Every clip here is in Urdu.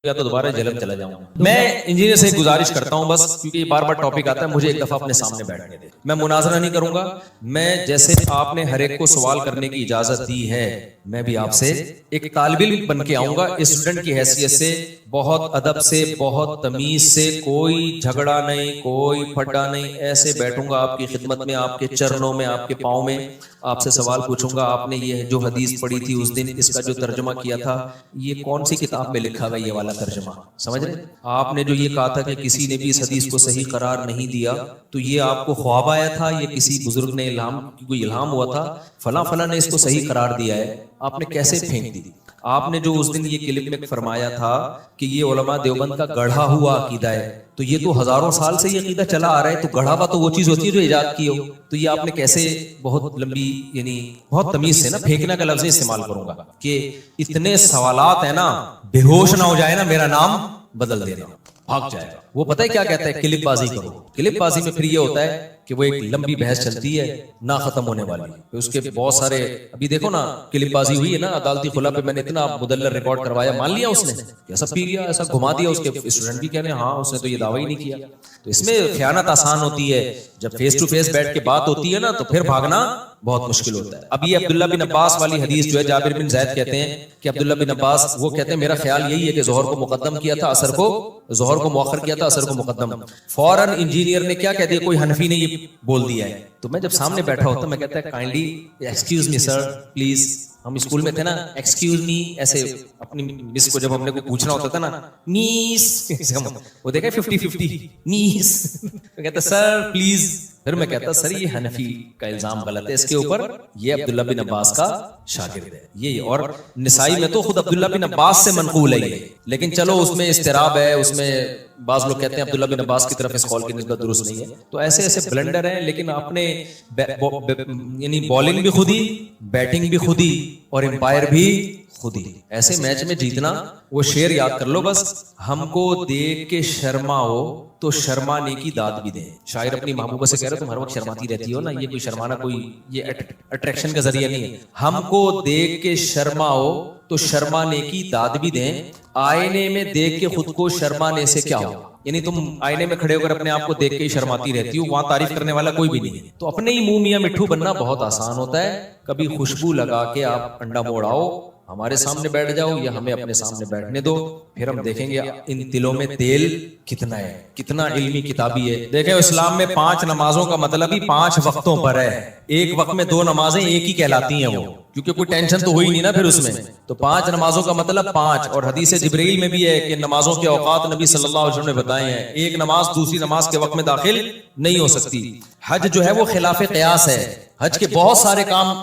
یا تو دوبارہ جہلم چلا جاؤں. میں انجینئر سے گزارش کرتا ہوں بس, کیونکہ یہ بار بار ٹاپک آتا ہے, مجھے ایک دفعہ اپنے سامنے بیٹھنے دے. میں مناظرہ نہیں کروں گا. میں جیسے آپ نے ہر ایک کو سوال کرنے کی اجازت دی ہے, میں بھی آپ سے ایک طالب علم بن کے آؤں گا, اسٹوڈنٹ کی حیثیت سے, بہت ادب سے, بہت تمیز سے, کوئی جھگڑا نہیں, کوئی پھڈا نہیں, ایسے بیٹھوں گا آپ کی خدمت میں, آپ کے چرنوں میں, آپ کے پاؤں میں, آپ سے سوال پوچھوں گا. آپ نے یہ جو حدیث پڑھی تھی اس دن, اس کا جو ترجمہ کیا تھا, یہ کون سی کتاب میں لکھا ہوا یہ والا ترجمہ, سمجھ رہے؟ آپ نے جو یہ کہا تھا کہ کسی نے بھی اس حدیث کو صحیح قرار نہیں دیا, تو یہ آپ کو خواب آیا تھا, یہ کسی بزرگ نے کوئی الہام ہوا تھا, فلاں فلاں نے اس کو صحیح قرار دیا ہے, آپ نے کیسے پھینک دی؟ آپ نے جو اس دن یہ کلپ میں فرمایا تھا کہ یہ علماء دیوبند کا گڑھا ہوا عقیدہ ہے, تو یہ تو ہزاروں سال سے یہ عقیدہ چلا آ رہا ہے, تو گڑھا ہوا تو وہ چیز ہوتی ہے جو ایجاد کی ہو, تو یہ آپ نے کیسے بہت لمبی, یعنی بہت تمیز سے نا, پھینکنا کا لفظ استعمال کروں گا کہ اتنے سوالات ہیں نا, بے ہوش نہ ہو جائے نا, میرا نام بدل دینا, بھاگ جائے گا. وہ پتہ ہے کیا کہتا ہے, کلپ بازی کرو. کلپ بازی میں پھر یہ ہوتا ہے کہ وہ ایک لمبی بحث چلتی ہے نہ ختم ہونے والی, اس کے بہت سارے, ابھی دیکھو نا کلپ بازی ہوئی ہے نا عدالتی خلا پہ, میں نے اتنا مدلل ریکارڈ کروایا, مان لیا اس نے, ایسا پی گیا, ایسا گھما دیا, اس کے اسٹوڈنٹ بھی کہنے ہاں اس نے تو یہ دعویٰ ہی نہیں کیا. تو اس میں خیانت آسان ہوتی ہے, جب فیس ٹو فیس بیٹھ کے بات ہوتی ہے نا تو پھر بھاگنا بہت مشکل ہوتا ہے. اب یہ عبداللہ بن عباس والی حدیث جو ہے, جابر بن زید کہتے ہیں کہ عبداللہ بن عباس وہ کہتے ہیں میرا خیال یہی ہے کہ ظہر کو مقدم کیا تھا, اثر کو, ظہر کو مؤخر کیا تھا, اثر کو مقدم. فوراً انجینئر نے کیا کہہ دیا, کوئی حنفی نے یہ بول دیا ہے. تو میں جب سامنے بیٹھا ہوتا میں کہتا ہے kindly excuse me sir please, ہم اسکول میں تھے نا, ایکسکیوز می ایسے اپنی مس کو جب ہم نے کو پوچھنا ہوتا تھا نا, میس, وہ دیکھا 50-50 میس, میں کہتا سر پلیز. پھر میں کہتا سر یہ حنفی کا الزام غلط ہے, اس کے اوپر یہ عبداللہ بن عباس کا شاگرد ہے یہ, اور نسائی میں تو خود عبداللہ بن عباس سے منقول ہے یہ, لیکن چلو اس میں اضطراب ہے, اس میں بعض لوگ کہتے ہیں عبداللہ بن عباس کی طرف اس قول کی نسبت درست نہیں ہے. تو ایسے ایسے بلنڈر ہیں, لیکن آپ نے یعنی بالنگ بھی خود ہی, بیٹنگ بھی خود ہی, اور امپائر بھی خود ہی. ایسے میچ میں جیتنا, وہ شعر یاد کر لو بس, ہم کو دیکھ کے شرماؤ تو شرمانے کی داد بھی دیں. شاعر اپنی محبوبہ سے کہہ رہے تم ہر وقت شرماتی رہتی ہو نا, یہ کوئی شرمانا کوئی یہ اٹریکشن کا ذریعہ نہیں ہے. ہم کو دیکھ کے شرماؤ تو شرمانے کی داد بھی دیں, آئینے میں دیکھ کے خود کو شرمانے سے کیا ہو. یعنی تم آئینے میں کھڑے ہو کر اپنے آپ کو دیکھ کے ہی شرماتی رہتی ہو, وہاں تعریف کرنے والا کوئی بھی نہیں ہے. تو اپنے ہی منہ میاں مٹھو بننا بہت آسان ہوتا ہے. کبھی خوشبو لگا کے آپ انڈا موڑ آؤ, ہمارے سامنے بیٹھ جاؤ یا ہمیں اپنے سامنے بیٹھنے دو, پھر ہم دیکھیں گے ان دلوں میں تیل کتنا ہے, کتنا علمی کتابی ہے. دیکھیں اسلام میں 5 نمازوں کا مطلب ہی 5 وقتوں پر ہے. ایک وقت میں 2 نمازیں ایک ہی کہلاتی ہیں, وہ کیونکہ کوئی ٹینشن تو ہوئی نہیں نا پھر اس میں. تو 5 نمازوں کا مطلب 5, اور حدیث جبرائیل میں بھی ہے کہ نمازوں کے اوقات نبی صلی اللہ علیہ وسلم نے بتائے ہیں, ایک نماز دوسری نماز کے وقت میں داخل نہیں ہو سکتی. حج جو ہے وہ خلاف قیاس ہے, حج کے بہت سارے کام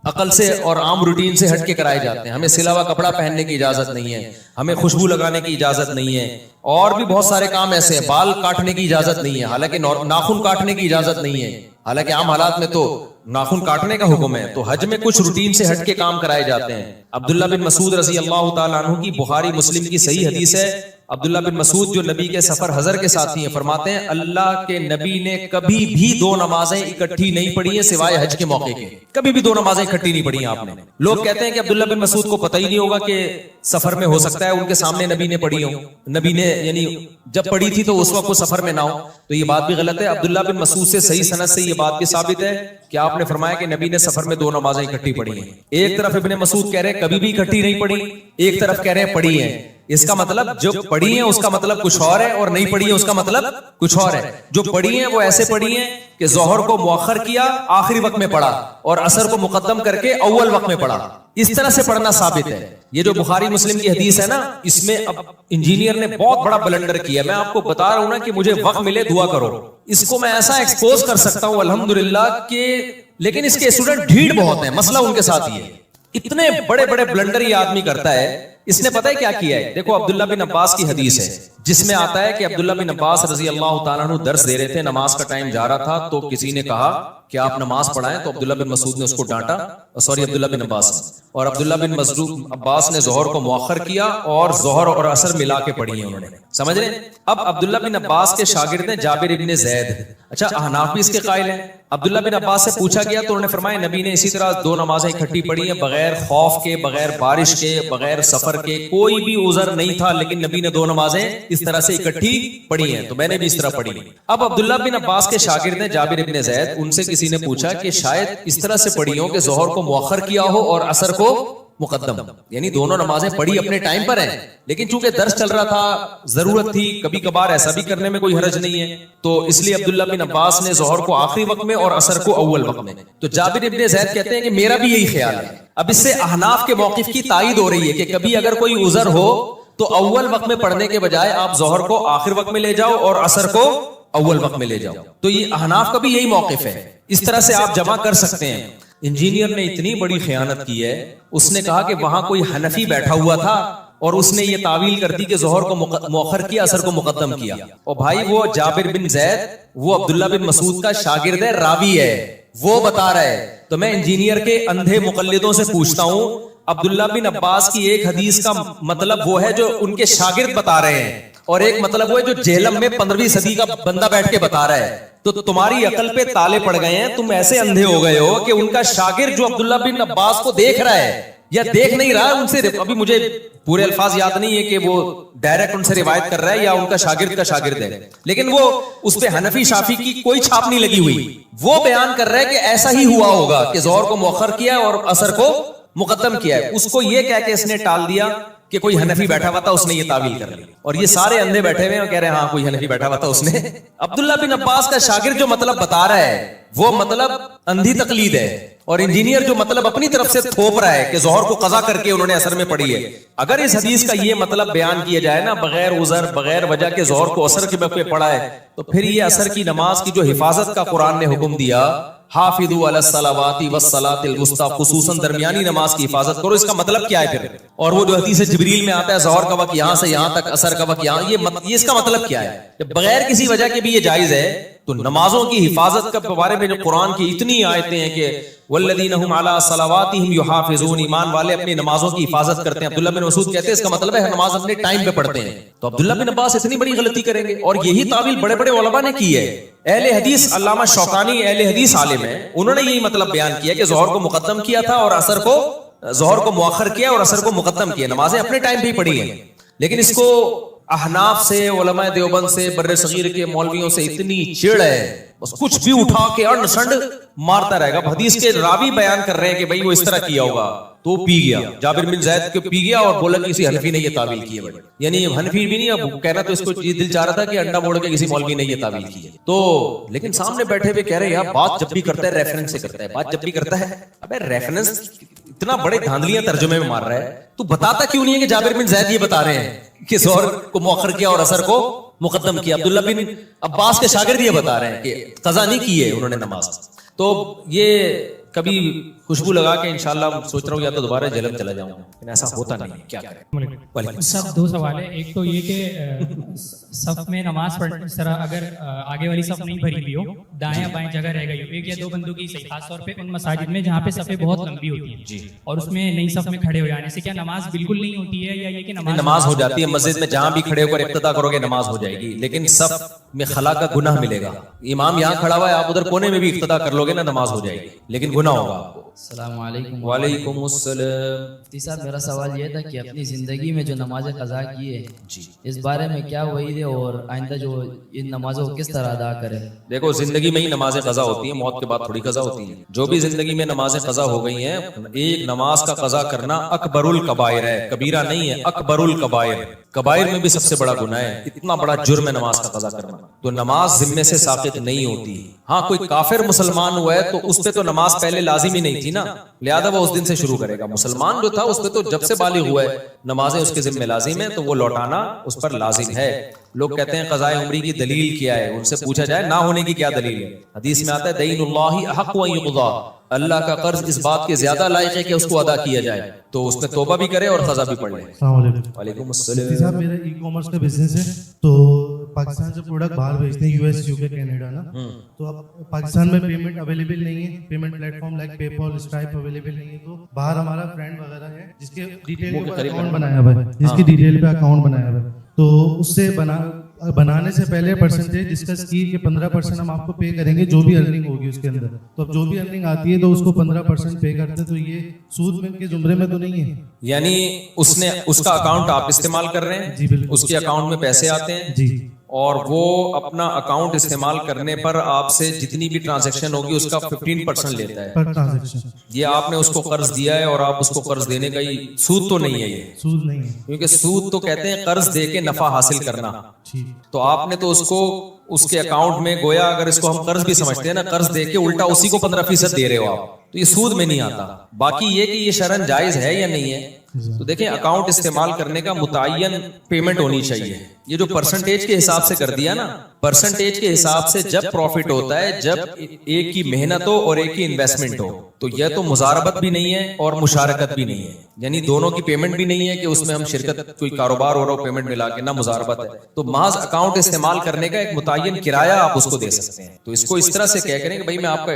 عقل سے اور عام روٹین سے ہٹ کے کرائے جاتے ہیں. ہمیں سلا ہوا کپڑا پہننے کی اجازت نہیں ہے, ہمیں خوشبو لگانے کی اجازت نہیں ہے, اور بھی بہت سارے کام ایسے ہیں. بال کاٹنے کی اجازت نہیں ہے, حالانکہ ناخن کاٹنے کی اجازت نہیں ہے, حالانکہ عام حالات میں تو ناخن کاٹنے کا حکم ہے. تو حج میں کچھ روٹین سے ہٹ کے کام کرائے جاتے ہیں. عبداللہ بن مسعود رضی اللہ تعالیٰ عنہ کی بخاری مسلم کی صحیح حدیث ہے. عبداللہ بن مسعود جو نبی کے سفر حضر کے ساتھی ہیں, فرماتے ہیں اللہ کے نبی نے کبھی بھی 2 نمازیں اکٹھی نہیں پڑھی ہیں سوائے حج کے موقع کے. کبھی بھی 2 نمازیں اکٹھی نہیں پڑھی ہیں آپ نے. لوگ کہتے ہیں کہ عبداللہ بن مسعود کو پتہ ہی نہیں ہوگا کہ سفر میں ہو سکتا ہے ان کے سامنے نبی نے پڑھی ہو, نبی نے یعنی جب پڑھی تھی تو اس وقت وہ سفر میں نہ ہو. تو یہ بات بھی غلط ہے. عبداللہ بن مسعود سے صحیح سند سے یہ بات بھی ثابت ہے کہ آپ نے فرمایا کہ نبی نے سفر میں 2 نمازیں اکٹھی پڑھی ہیں. ایک طرف ابن مسعود کہہ رہے ہیں کبھی بھی اکٹھی نہیں پڑھی, ایک طرف کہہ رہے ہیں پڑھی ہیں. اس کا مطلب جو پڑھی ہیں اس کا مطلب کچھ اور ہے, اور نہیں پڑھی ہے اس کا مطلب کچھ اور ہے. جو پڑھی ہیں وہ ایسے پڑھی ہیں کہ ظہر کو مؤخر کیا, آخری وقت میں پڑھا, اور عصر کو مقدم کر کے اول وقت میں پڑھا. اس طرح سے پڑھنا ثابت ہے. یہ جو بخاری مسلم کی حدیث ہے نا, اس میں اب انجینئر نے بہت بڑا بلنڈر کیا. میں آپ کو بتا رہا ہوں نا کہ مجھے وقت ملے دعا کرو, اس کو میں ایسا ایکسپوز کر سکتا ہوں الحمدللہ کہ, لیکن اس کے اسٹوڈنٹ ڈھیڑ بہت ہیں. مسئلہ ان کے ساتھ یہ ہے, اتنے بڑے بڑے بلنڈر یہ آدمی کرتا ہے. اس نے پتہ ہے کیا کیا ہے؟ دیکھو عبداللہ بن عباس کی حدیث ہے جس میں آتا ہے کہ عبداللہ بن عباس رضی اللہ تعالیٰ عنہ درس دے رہے تھے, نماز کا ٹائم جا رہا تھا, تو کسی نے کہا کہ آپ نماز پڑھائیں, تو عبداللہ بن مسعود نے اس کو ڈانٹا, سوری عبداللہ بن عباس نے, اور عبداللہ بن عباس نے ظہر کو مؤخر کیا اور ظہر اور عصر ملا کے پڑھی ہیں انہوں نے, سمجھ رہے. اب عبداللہ بن عباس کے شاگرد ہیں جابر ابن زید. اچھا احناف بھی اس کے قائل ہیں. عبداللہ بن عباس سے پوچھا گیا تو انہوں نے فرمایا نبی نے اسی طرح 2 نمازیں اکٹھی پڑھی ہیں, بغیر خوف کے, بغیر بارش کے, بغیر سفر کے, کوئی بھی عذر نہیں تھا, لیکن نبی نے 2 نمازیں اس طرح سے اکٹھی پڑھی ہیں, تو میں نے بھی اس طرح پڑھی. اب عبداللہ بن عباس کے شاگرد ہیں جابر ابن زید, ان سے کسی نے پوچھا کہ شاید اس طرح سے پڑھی ہو کہ ظہر کو مؤخر کیا ہو اور عصر کو مقدم, یعنی دونوں نمازیں پڑھی اپنے ٹائم پر ہیں, لیکن چونکہ درس چل رہا تھا, ضرورت تھی, کبھی کبھار ایسا بھی کرنے میں کوئی حرج نہیں ہے, تو اس لیے عبداللہ بن عباس نے ظہر کو آخری وقت میں اور عصر کو اول وقت میں. تو جابر ابن زید کہتے ہیں کہ میرا بھی یہی خیال ہے. اب اس سے احناف کے موقف کی تائید ہو رہی ہے کہ کبھی اگر کوئی عذر ہو تو اول وقت میں پڑھنے کے بجائے آپ ظہر کو آخر وقت میں لے جاؤ اور عصر کو اول وقت میں لے جاؤ. تو یہ احناف کا بھی یہی موقف ہے, اس طرح سے آپ جمع کر سکتے ہیں. انجینئر نے اتنی بڑی خیانت کی ہے, اس نے کہا کہ وہاں کوئی حنفی بیٹھا ہوا تھا اور اس نے یہ تعویل کر دی کہ ظہر کو مؤخر کیا, عصر کو مقدم کیا. اور بھائی وہ جابر بن زید وہ عبداللہ بن مسعود کا شاگرد ہے, راوی ہے, وہ بتا رہا ہے. تو میں انجینئر کے اندھے مقلدوں سے پوچھتا ہوں, عبداللہ بن عباس کی ایک حدیث کا مطلب وہ ہے جو ان کے شاگرد بتا رہے ہیں, اور ایک مطلب وہ ہے جو جہلم میں 15ویں صدی کا بندہ بیٹھ کے بتا رہا ہے. تو تمہاری عقل پہ تالے پڑ گئے ہیں, تم ایسے اندھے ہو گئے ہو کہ ان کا شاگرد جو عبداللہ بن عباس کو دیکھ رہا ہے یا دیکھ نہیں رہا, ان سے ابھی مجھے پورے الفاظ یاد نہیں ہے کہ وہ ڈائریکٹ ان سے روایت کر رہا ہے یا ان کا شاگرد شاگرد ہے, لیکن وہ اس پہ حنفی شافی کی کوئی چھاپ نہیں لگی ہوئی. وہ بیان کر رہا ہے کہ ایسا ہی ہوا ہوگا کہ ظہر کو مؤخر کیا اور عصر کو مقدم کیا ہے. اس کو یہ کہہ کے اس نے ٹال دیا کہ کوئی حنفی بیٹھا ہوا تھا, اس نے یہ تعویل کر لی, اور یہ سارے اندھے بیٹھے ہوئے ہیں اور کہہ رہے ہیں ہاں کوئی حنفی بیٹھا ہوا تھا اس نے. عبداللہ بن عباس کا شاگرد جو مطلب بتا رہا ہے وہ مطلب اندھی تقلید ہے, اور انجینئر جو مطلب اپنی طرف سے تھوپ رہا ہے کہ ظہر کو قضا کر کے انہوں نے عصر میں پڑھی ہے. اگر اس حدیث کا یہ مطلب بیان کیا جائے نا, بغیر عذر بغیر وجہ کے ظہر کو عصر کے وقت پہ پڑھا ہے, تو پھر یہ عصر کی نماز کی جو حفاظت کا قرآن نے حکم دیا, حافظوا علی الصلوات والصلاۃ الوسطی, خصوصاً درمیانی نماز کی حفاظت کرو, اس کا مطلب کیا ہے پھر؟ اور وہ جو حدیث جبریل میں آتا ہے ظہر کا وقت یہاں سے یہاں تک, عصر کا وقت یہاں, یہ اس کا مطلب کیا ہے؟ جب بغیر کسی وجہ کے بھی یہ جائز ہے, تو نمازوں کی حفاظت کے بارے میں جو قرآن کی اتنی آیتیں ہیں کہ والذین هم علی صلواتہم یحافظون, ایمان والے اپنی نمازوں کی حفاظت کرتے ہیں. عبداللہ بن مسعود کہتے ہیں اس کا مطلب ہے نماز اپنے ٹائم پہ پڑھتے ہیں. تو عبداللہ بن عباس اتنی بڑی غلطی کریں گے, اور یہی تعویل بڑے بڑے علماء نے کی ہے. اہل حدیث علامہ شوکانی اہل حدیث عالم ہیں, انہوں نے یہی مطلب بیان کیا کہ ظہر کو مقدم کیا تھا اور عصر کو, ظہر کو مؤخر کیا اور عصر کو مقدم کیا, نمازیں اپنے ٹائم پہ ہی پڑھی ہیں. لیکن اس کو احناف سے, علماء دیوبند سے, بر صغیر کے مولویوں سے اتنی چڑ ہے, بس کچھ بھی اٹھا کے انڈ سنڈ مارتا رہے گا. حدیث کے راوی بیان کر رہے ہیں کہ بھائی وہ اس طرح کیا ہوگا, تو پی گیا, جابر بن زید کے پی گیا اور بولا کہ کسی حنفی نے یہ تعویل کی ہے. یعنی حنفی بھی نہیں, اب کہنا تو اس کو دل چاہ رہا تھا کہ انڈا موڑ کے کسی مولوی نے یہ تعویل کی ہے. تو لیکن سامنے بیٹھے ہوئے کہہ رہے ہیں یار بات جب بھی کرتا ہے ریفرنس سے کرتا ہے, بات جب بھی کرتا ہے, ابے ریفرنس اتنا بڑے دھاندلیاں ترجمے میں مار رہا ہے, تو بتاتا کیوں نہیں ہے کہ جابر بن زید یہ بتا رہے ہیں کہ ظہر کو مؤخر کیا اور عصر کو مقدم کیا. عبداللہ بن عباس کے شاگرد یہ بتا رہے ہیں کہ قضا نہیں کی ہے انہوں نے نماز. تو یہ کبھی خوشبو لگا کے انشاءاللہ سوچ رہا ہوں یا تو دوبارہ جہلم چلا جاؤں, لیکن ایسا ہوتا نہیں, کیا کریں. سب 2 سوال ہیں. ایک تو یہ کہ صف میں نماز پڑھنے اس طرح اگر آگے والی صف نہیں بھری ہوئی ہو, دائیں بائیں جگہ رہ گئی ہو, 1 یا 2 بندوں کی صحیح, خاص طور پہ ان مساجد میں جہاں پہ صفیں بہت لمبی ہوتی ہیں جی, اور اس میں نئی صف میں کھڑے ہو جانے سے کیا نماز بالکل نہیں ہوتی ہے, یا یہ کہ نماز ہو جاتی ہے؟ مسجد میں جہاں بھی کھڑے ہو کر ابتدا کرو گے نماز ہو جائے گی, لیکن صف میں خلا کا گناہ ملے گا. امام یہاں کھڑا ہوا ہے, آپ ادھر کونے میں بھی ابتدا کر لو گے نا, نماز ہو جائے گی, لیکن گناہ ہوگا آپ کو. السلام علیکم. وعلیکم السلام. مفتی صاحب میرا سوال یہ تھا کہ اپنی زندگی میں جو نماز قضا کی ہے جی, اس بارے میں کیا وعید ہے, اور آئندہ جو ان نمازوں کو کس طرح ادا کرے؟ دیکھو زندگی میں ہی نمازیں قضا ہوتی ہیں, موت کے بعد تھوڑی قضا ہوتی ہیں. جو بھی زندگی میں نمازیں قضا ہو گئی ہیں, ایک نماز کا قضا کرنا اکبر الکبائر ہے, کبیرہ نہیں ہے, اکبر الکبائر. کبائر میں بھی سب سے بڑا گناہ ہے, اتنا بڑا جرم ہے نماز کا قضا کرنا. تو نماز ذمے سے ساقط نہیں ہوتی. ہاں کوئی کافر مسلمان ہوا ہے تو اس پہ تو نماز پہلے لازمی نہیں تھی نا, لہذا وہ اس دن سے شروع کرے گا. مسلمان جو تھا اس پہ تو جب سے بالغ ہوا ہے نمازیں اس کے ذمہ لازم ہیں تو وہ لوٹانا اس پر لازم ہے. لوگ کہتے ہیں قضاء عمری کی دلیل کیا ہے, ان سے پوچھا جائے نہ ہونے کی کیا دلیل ہے. حدیث میں آتا ہے دین اللہ احق ان یقضى, اللہ کا قرض اس بات کے زیادہ لائق ہے کہ اس کو ادا کیا جائے, تو اس میں توبہ بھی کرے اور قضا بھی پڑھ لے. السلام علیکم. وعلیکم مفتی السلام. صاحب میرا ای کامرس کا بزنس ہے, تو پاکستان سے پروڈکٹ باہر بھیجتے ہیں, یو ایس, یو کے, کینیڈا نا, تو اب پاکستان میں پیمنٹ اویلیبل نہیں ہے, پیمنٹ پلیٹ فارم لائک پے پال, اسٹرائپ اویلیبل نہیں ہے, تو باہر ہمارا فرینڈ وغیرہ ہے جس کے ڈیٹیل پہ اکاؤنٹ بنایا ہوا ہے, جس کی ڈیٹیل پہ اکاؤنٹ بنایا ہوا ہے, تو اس سے بنانے سے پہلے پرسنٹیج ڈسکس کی کہ 15% ہم آپ کو پے کریں گے جو بھی ارننگ ہوگی اس کے اندر, تو اب جو بھی ارننگ آتی ہے تو اس کو 15% پے کرتے ہیں, تو یہ سود میں کے زمرے میں تو نہیں ہے؟ یعنی اس کا اکاؤنٹ آپ استعمال کر رہے ہیں, جی بالکل, اس کے اکاؤنٹ میں پیسے آتے ہیں جی, اور وہ اپنا اکاؤنٹ استعمال کرنے پر آپ سے جتنی بھی ٹرانزیکشن ہوگی اس کا 15% لیتا ہے. پر ٹرانزیکشن یہ آپ نے اس کو قرض دیا ہے اور آپ اس کو قرض دینے کا ہی, سود تو نہیں ہے یہ, سود نہیں ہے. کیونکہ سود تو کہتے ہیں قرض دے کے نفع حاصل کرنا, ٹھیک, تو آپ نے تو اس کو اس کے اکاؤنٹ میں گویا اگر اس کو ہم قرض بھی سمجھتے ہیں نا, قرض دے کے الٹا اسی کو 15% دے رہے ہو آپ, تو یہ سود میں نہیں آتا. باقی یہ کہ یہ شرعن جائز ہے یا نہیں ہے, تو دیکھیں اکاؤنٹ استعمال کرنے کا متعین پیمنٹ ہونی چاہیے. یہ جو پرسنٹیج کے حساب سے کر دیا نا, پرسنٹیج کے حساب سے جب پروفٹ ہوتا ہے جب ایک کی محنت ہو اور ایک کی انویسٹمنٹ ہو, تو یہ تو مزاربت بھی نہیں ہے اور مشارکت بھی نہیں ہے, یعنی دونوں کی پیمنٹ بھی نہیں ہے کہ اس میں ہم شرکت کوئی کاروبار ہو رہا ہو پیمنٹ ملا کے, نہ مزاربت ہے. تو محض اکاؤنٹ استعمال کرنے کا ایک متعین کرایہ آپ اس کو دے سکتے ہیں. تو اس کو اس طرح سے کہہ کریں کہ بھائی میں آپ کا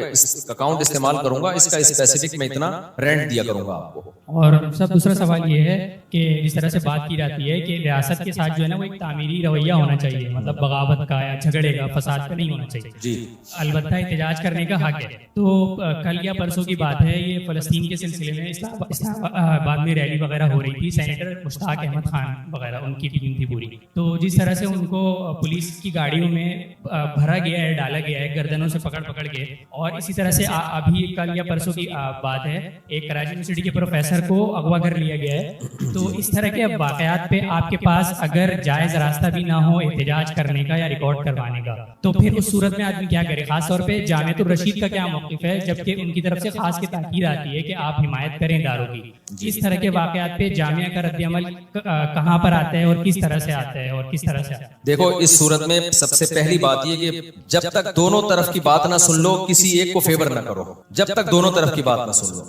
اکاؤنٹ استعمال کروں گا, اس کا اسپیسیفک میں اتنا رینٹ دیا کروں گا آپ کو. اور سب دوسرا سوال یہ ہے کہ جس طرح سے بات کی جاتی ہے کہ ریاست کے ساتھ جو ہے نا وہ ایک تعمیری رویہ ہونا چاہیے, مطلب بغاوت کا یا جھگڑے کا, فساد کا نہیں ہونا چاہیے. جی, البتہ احتجاج کرنے کا حق ہے. تو کل یا پرسوں کی بات ہے, یہ فلسطین کے سلسلے میں اسلام آباد میں ریلی وغیرہ ہو رہی تھی, سینیٹر مشتاق احمد خان وغیرہ ان کی ٹیم تھی پوری, تو جس طرح سے ان کو پولیس کی گاڑیوں میں بھرا گیا ہے, ڈالا گیا ہے, گردنوں سے پکڑ کے, اور اسی طرح سے ابھی کل یا پرسوں کی بات ہے ایک کراچی یونیورسٹی کے پروفیسر کو اغوا کر لیا گیا ہے. تو اس طرح کے واقعات پہ آپ کے پاس اگر جائز راستہ بھی نہ ہو احتجاج کرنے کا یا ریکارڈ کروانے کا, تو پھر اس صورت میں آدمی کیا کرے؟ خاص طور پہ جامعۃ الرشید کا کیا موقف ہے, جبکہ ان کی طرف سے خاص کی تاکید آتی ہے کہ آپ حمایت کریں اداروں کی. اس طرح کے واقعات پہ جامعہ کا رد عمل کہاں پر آتا ہے اور کس طرح سے آتا ہے اور کس طرح سے آتا ہے؟ دیکھو اس صورت میں سب سے پہلی بات یہ کہ جب تک دونوں طرف کی بات نہ سن لو کسی ایک کو فیور نہ کرو, جب تک دونوں طرف کی بات نہ سن لو.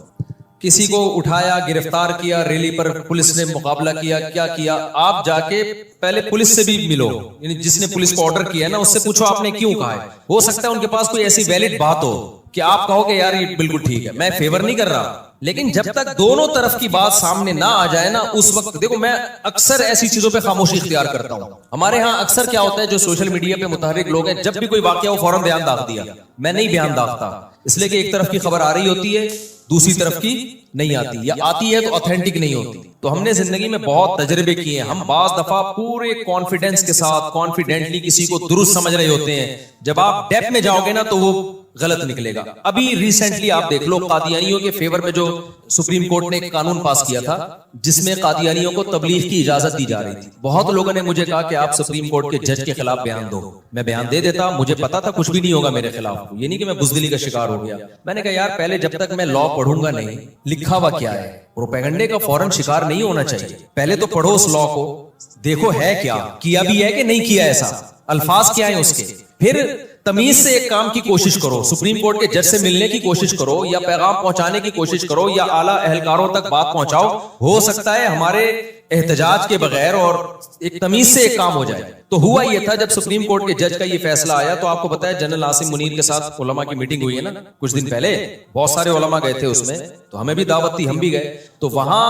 کسی کو اٹھایا, گرفتار کیا, ریلی پر پولیس نے مقابلہ کیا, کیا کیا, آپ جا کے پہلے پولیس سے بھی ملو, یعنی جس نے پولیس کو آرڈر کیا ہے نا اس سے پوچھو آپ نے کیوں کہا ہے. ہو سکتا ہے ان کے پاس کوئی ایسی ویلڈ بات ہو کہ آپ کہو کہ یار یہ بالکل ٹھیک ہے, میں فیور نہیں کر رہا, لیکن جب تک دونوں طرف کی بات سامنے نہ آ جائے نا اس وقت دیکھو میں اکثر ایسی چیزوں پہ خاموشی اختیار کرتا ہوں. ہمارے ہاں اکثر کیا ہوتا ہے جو سوشل میڈیا پہ متحرک لوگ ہیں, جب بھی کوئی واقعہ ہو فوراً بیان داغ دیا. میں نہیں بیان داغتا, اس لیے کہ ایک طرف کی خبر آ رہی ہوتی ہے, دوسری طرف کی نہیں آتی, یا آتی ہے تو آتھینٹک نہیں ہوتی. تو ہم نے زندگی میں بہت تجربے کیے ہیں, ہم بعض دفعہ پورے کانفیڈنس کے ساتھ کانفیڈنٹلی کسی کو درست سمجھ رہے ہوتے ہیں, جب آپ ڈیپ میں جاؤ گے نا تو وہ غلط نکلے گا. ابھی ریسنٹلی آپ دیکھ لو قادیانیوں کے فیور میں جو سپریم کورٹ نے ایک قانون پاس کیا تھا جس میں قادیانیوں کو تبلیغ کی اجازت دی جا رہی تھی. بہت لوگوں نے مجھے کہا کہ آپ سپریم کورٹ کے جج کے خلاف بیان دو. میں بیان دے دیتا, مجھے پتا تھا کچھ بھی نہیں ہوگا میرے خلاف, یہ نہیں کہ میں بزدلی کا شکار ہو گیا. میں نے کہا یار پہلے جب تک میں لا پڑھوں گا نہیں, لکھا ہوا کیا ہے, پروپیگنڈے کا فوراً شکار نہیں ہونا چاہیے. پہلے تو پڑھو اس لا کو, دیکھو ہے کیا بھی ہے کہ نہیں کیا, ایسا الفاظ کیا ہیں اس کے, پھر تمیز سے ایک کام کی کوشش کرو. سپریم کورٹ کے جج سے ملنے کی کوشش کرو, یا پیغام پہنچانے کی کوشش کرو, یا اعلیٰ اہلکاروں تک بات پہنچاؤ. ہو سکتا ہے ہمارے احتجاج کے بغیر اور ایک تمیز سے ایک کام ہو جائے. تو ہوا یہ تھا جب سپریم کورٹ کے جج کا یہ فیصلہ آیا تو آپ کو پتا ہے جنرل عاصم منیر کے ساتھ علماء کی میٹنگ ہوئی ہے نا کچھ دن پہلے, بہت سارے علماء گئے تھے اس میں, تو ہمیں بھی دعوت تھی, ہم بھی گئے. تو وہاں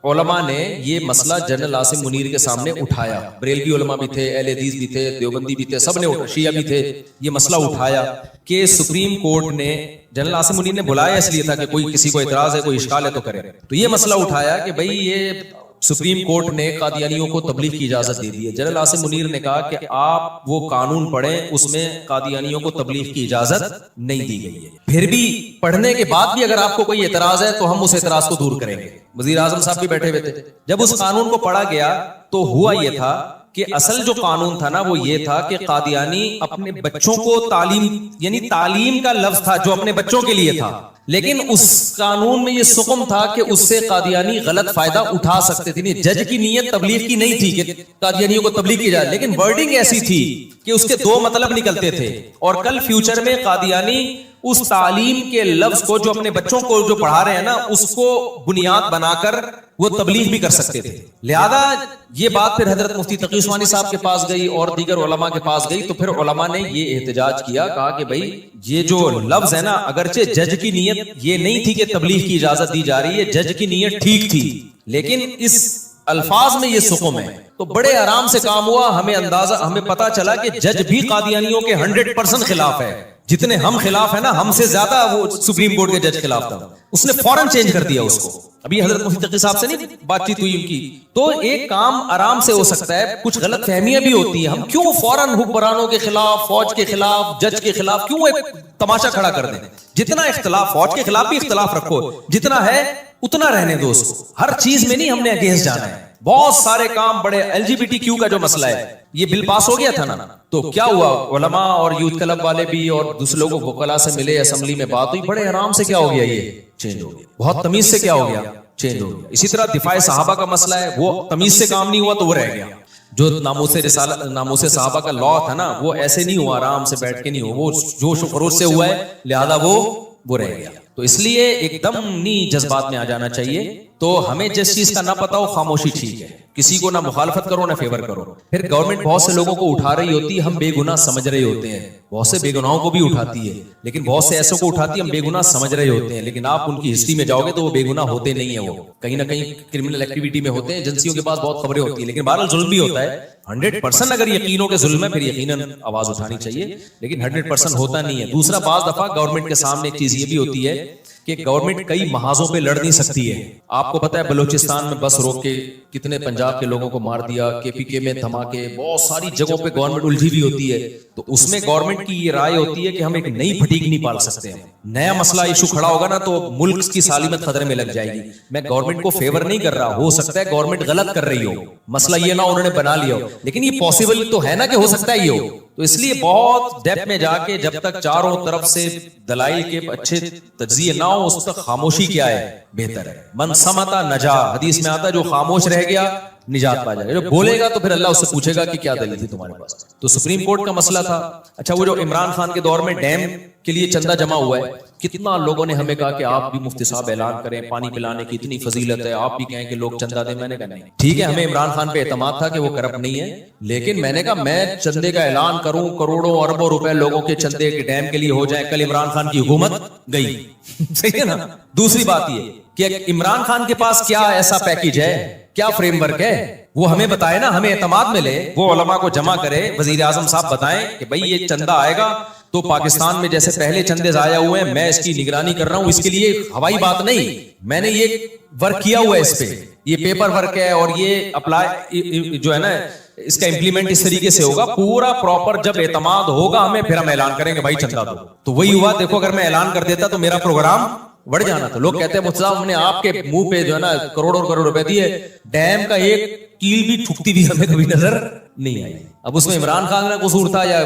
علماء نے یہ مسئلہ جنرل عاصم منیر کے سامنے اٹھایا. بریلوی علماء بھی تھے, اہل حدیث بھی تھے, دیوبندی بھی تھے, سب نے, شیعہ بھی تھے. یہ مسئلہ اٹھایا کہ سپریم کورٹ نے, جنرل عاصم منیر نے بلایا اس لیے تھا کہ کوئی کسی کو اعتراض ہے, کوئی اشکال ہے تو کرے. تو یہ مسئلہ اٹھایا کہ بھئی یہ سپریم کورٹ نے قادیانیوں کو تبلیغ کی اجازت دے دی ہے. جنرل عاصم منیر نے کہا کہ آپ وہ قانون پڑھیں, اس میں قادیانیوں کو تبلیغ کی اجازت نہیں دی گئی ہے. پھر بھی پڑھنے کے بعد بھی اگر آپ کو کوئی اعتراض ہے تو ہم اس اعتراض کو دور کریں گے. وزیر اعظم صاحب بھی بیٹھے ہوئے تھے. جب اس قانون کو پڑھا گیا تو ہوا یہ تھا کہ اصل جو قانون تھا نا وہ یہ تھا کہ قادیانی اپنے بچوں کو تعلیم, یعنی تعلیم کا لفظ تھا جو اپنے بچوں کے لیے تھا, لیکن اس قانون میں یہ سکم تھا کہ اس سے قادیانی غلط فائدہ اٹھا سکتے تھے. جج کی نیت تبلیغ کی نہیں تھی کہ قادیانیوں کو تبلیغ کی جائے, لیکن ورڈنگ ایسی تھی کہ اس کے دو مطلب نکلتے تھے, اور کل فیوچر میں قادیانی اس تعلیم کے لفظ کو جو اپنے بچوں کو جو پڑھا رہے ہیں نا, اس کو بنیاد بنا کر وہ تبلیغ بھی کر سکتے تھے. لہذا یہ بات پھر حضرت مفتی تقی عثمانی صاحب کے پاس گئی اور دیگر علماء کے پاس گئی, تو پھر علماء نے یہ احتجاج کیا, کہا کہ بھائی یہ جو لفظ ہے نا, اگرچہ جج کی نیت یہ نہیں تھی کہ تبلیغ کی اجازت دی جا رہی ہے, جج کی نیت ٹھیک تھی, لیکن اس الفاظ میں یہ سکم ہے. تو بڑے آرام سے کام ہوا, ہمیں اندازہ, ہمیں پتا چلا کہ جج بھی قادیانیوں کے 100% خلاف ہے. جتنے ہم خلاف ہیں نا, ہم سے زیادہ وہ سپریم کورٹ کے جج خلاف تھا. اس نے فوراً چینج کر دیا اس کو. ابھی حضرت مفتی تقی صاحب سے نہیں بات چیت ہوئی ان کی, تو ایک کام آرام سے ہو سکتا ہے. کچھ غلط فہمیاں بھی ہوتی ہیں, ہم کیوں فوراً حکمرانوں کے خلاف, فوج کے خلاف, جج کے خلاف کیوں ایک تماشا کھڑا کر دیں؟ جتنا اختلاف, فوج کے خلاف بھی اختلاف رکھو, جتنا ہے اتنا رہنے دو اس کو. ہر چیز میں نہیں ہم نے اگینسٹ جانا ہے. بہت سارے کام بڑے LGBTQ کا جو مسئلہ ہے, یہ بل پاس ہو گیا تھا نا, تو کیا ہوا, علماء اور یوتھ کلب والے بھی اور دوسرے لوگوں کو وکلا سے ملے, اسمبلی میں بات ہوئی, بڑے آرام سے کیا ہو گیا, یہ چینج ہو گیا. بہت تمیز سے کیا ہو گیا, چینج ہو گیا. اسی طرح دفاع صحابہ کا مسئلہ ہے, وہ تمیز سے کام نہیں ہوا تو وہ رہ گیا. جو ناموس رسالت, ناموس صحابہ کا لا تھا نا, وہ ایسے نہیں ہوا, آرام سے بیٹھ کے نہیں ہوا, وہ جوش و خروش سے ہوا ہے, لہذا وہ رہ گیا. تو اس لیے ایک دم نہیں جذبات میں آ جانا چاہیے. تو ہمیں جس چیز کا نہ پتا ہو, خاموشی ٹھیک ہے, کسی کو نہ مخالفت کرو نہ فیور کرو. پھر گورنمنٹ بہت سے لوگوں کو اٹھا رہی ہوتی ہے, ہم بے گناہ سمجھ رہے ہوتے ہیں, بہت سے بے گناہوں کو بھی اٹھاتی ہے, لیکن بہت سے ایسوں کو اٹھاتی ہے ہم بے گناہ سمجھ رہے ہوتے ہیں, لیکن آپ ان کی ہسٹری میں جاؤ گے تو وہ بے گناہ ہوتے نہیں ہیں. وہ کہیں نہ کہیں کرمنل ایکٹیویٹی میں ہوتے ہیں, ایجنسیوں کے پاس بہت خبریں ہوتی ہیں, لیکن بہرحال ظلم بھی ہوتا ہے. 100% اگر یقینوں کے ظلم ہے پھر یقیناً آواز اٹھانی چاہیے, لیکن 100% ہوتا نہیں ہے. دوسرا, بعض دفعہ گورنمنٹ کے سامنے ایک چیز یہ بھی ہوتی ہے کہ گورنمنٹ کئی محاذوں پہ لڑ نہیں سکتی ہے. آپ کو پتا ہے بلوچستان میں بس روک کے کتنے پنجاب کے لوگوں کو مار دیا, KPK میں دھماکے, بہت ساری جگہوں پہ گورنمنٹ الجھی بھی ہوتی ہے. تو اس میں گورنمنٹ کی یہ رائے ہوتی ہے کہ ہم ایک نئی پھٹیک نہیں پال سکتے. نیا مسئلہ ایشو کھڑا ہوگا نا تو ملک کی سالمیت خطرے میں لگ جائے گی. میں گورنمنٹ کو فیور نہیں کر رہا, ہو سکتا ہے گورنمنٹ غلط کر رہی ہو, مسئلہ یہ نہ انہوں نے بنا لیا ہو, لیکن یہ پاسبل تو ہے نا کہ ہو سکتا ہے یہ ہو. تو اس لیے بہت ڈیپتھ میں جا کے جب تک چاروں طرف سے دلائل کے اچھے تجزیے نہ ہو, اس تک خاموشی کیا ہے, بہتر ہے. من سمتا نجا, حدیث میں آتا ہے جو خاموش رہ گیا نجات پا جائے گا. جو بولے گا تو پھر اللہ اس سے پوچھے گا کہ کیا دلیل تھی تمہارے پاس. تو سپریم کورٹ کا مسئلہ تھا. اچھا, وہ جو عمران خان کے دور میں ڈیم کے لیے چندہ جمع ہوا ہے, کتنا لوگوں نے ہمیں کہا کہ آپ بھی مفتی صاحب اعلان کریں, پانی پلانے کی اتنی فضیلت ہے, آپ بھی کہیں کہ لوگ چندہ دیں. میں نے کہا نہیں, ٹھیک ہے, ہمیں عمران خان پہ اعتماد تھا کہ وہ کرپٹ نہیں ہے, لیکن میں نے کہا میں چندے کا اعلان کروں, کروڑوں اربوں روپے لوگوں کے چندے کے ڈیم کے لیے ہو جائیں, کل عمران خان کی حکومت گئی. صحیح ہے نا. دوسری بات یہ کہ عمران خان کے پاس کیا ایسا پیکیج ہے, کیا فریم ورک ہے, وہ ہمیں بتائے نا, ہمیں اعتماد ملے, وہ علماء کو جمع کرے, وزیر اعظم صاحب بتائیں کہ بھائی یہ چندہ آئے گا تو پاکستان میں جیسے پہلے چندے ضائع ہوئے ہیں, میں اس کی نگرانی کر رہا ہوں. اس کے لیے ہوائی بات نہیں, میں نے یہ ورک کیا ہوا ہے, اس پہ یہ پیپر ورک ہے, اور یہ اپلائی جو ہے نا اس کا امپلیمنٹ اس طریقے سے ہوگا پورا پراپر. جب اعتماد ہوگا ہمیں, پھر ہم اعلان کریں گے بھائی چندہ دو. تو وہی ہوا. دیکھو, اگر میں اعلان کر دیتا تو میرا پروگرام بڑھ جانا تھا. لوگ کہتے ہیں مفتی صاحب ہم نے آپ کے منہ پہ جو ہے نا کروڑوں کروڑ روپے دیے, ڈیم کا ایک کیل بھی ٹھکتی بھی ہمیں کبھی نظر نہیں آئی. اب اس میں عمران خان کا قصور تھا یا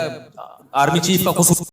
آرمی چیف کا قصور